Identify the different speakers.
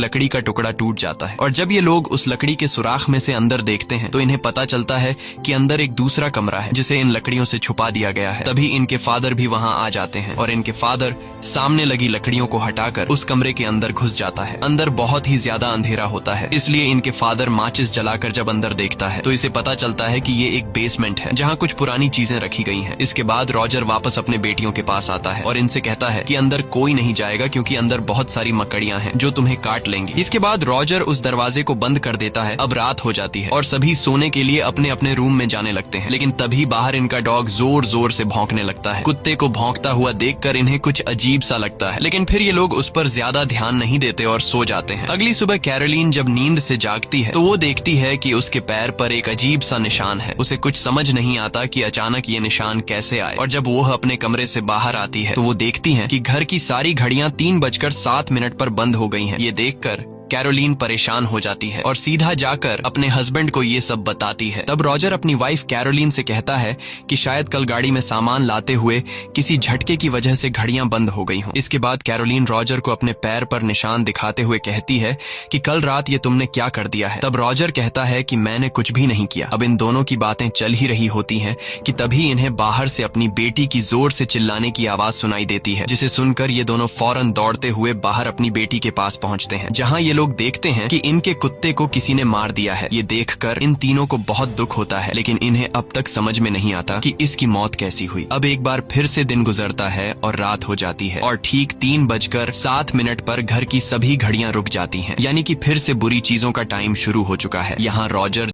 Speaker 1: लकड़ी का टुकड़ा टूट जाता है और जब ये लोग उस लकड़ी के सुराख में से अंदर देखते हैं तो इन्हें पता चलता है कि अंदर एक दूसरा कमरा है जिसे इन लकड़ियों से छुपा दिया गया है। तभी इनके फादर भी वहां आ जाते हैं और इनके फादर सामने लगी लकड़ियों को हटाकर उस कमरे के अंदर घुस जाता है। अंदर बहुत ही ज्यादा अंधेरा होता है, इसलिए इनके फादर माचिस जलाकर जब अंदर देखता है तो इसे पता चलता है कि ये एक बेसमेंट है जहाँ कुछ पुरानी चीजें रखी गई हैं। इसके बाद रॉजर वापस अपने बेटियों के पास आता है और इनसे कहता है कि अंदर कोई नहीं जाएगा क्योंकि अंदर बहुत सारी मकड़ियां हैं जो तुम्हें काट लेंगी। इसके बाद रॉजर उस दरवाजे को बंद कर देता है। अब रात हो जाती है और सभी सोने के लिए अपने अपने रूम में जाने लगते हैं, लेकिन तभी बाहर इनका डॉग जोर जोर से भौंकने लगता है। कुत्ते को भौंकता हुआ देखकर इन्हें कुछ अजीब सा लगता है, लेकिन फिर ये लोग उस पर ज्यादा ध्यान नहीं देते और सो जाते हैं। अगली सुबह कैरोलीन जब नींद से जागती है तो वो देखती है कि उसके पैर पर एक अजीब सा निशान है। उसे कुछ समझ नहीं आता कि अचानक ये निशान कैसे आए और जब वो अपने कमरे से बाहर आती है तो वो देखती है कि घर की सारी घड़ियां 3:07 पर बंद हो गई हैं। ये देखकर कैरोलीन परेशान हो जाती है और सीधा जाकर अपने हस्बैंड को ये सब बताती है। तब रॉजर अपनी वाइफ कैरोलीन से कहता है कि शायद कल गाड़ी में सामान लाते हुए किसी झटके की वजह से घड़ियां बंद हो गई हों। इसके बाद कैरोलीन रॉजर को अपने पैर पर निशान दिखाते हुए कहती है कि कल रात ये तुमने क्या कर दिया है। तब रॉजर कहता है कि मैंने कुछ भी नहीं किया। अब इन दोनों की बातें चल ही रही होती हैं कि तभी इन्हें बाहर से अपनी बेटी की जोर से चिल्लाने की आवाज सुनाई देती है, जिसे सुनकर ये दोनों फौरन दौड़ते हुए बाहर अपनी बेटी के पास पहुंचते हैं, जहां ये लोग देखते हैं कि इनके कुत्ते को किसी ने मार दिया है। ये देखकर इन तीनों को बहुत दुख होता है, लेकिन इन्हें अब तक समझ में नहीं आता कि इसकी मौत कैसी हुई। अब एक बार फिर से दिन गुजरता है और रात हो जाती है और ठीक 3:07 पर घर की सभी घड़ियां रुक जाती हैं, यानी कि फिर से बुरी चीजों का टाइम शुरू हो चुका है। यहाँ रॉजर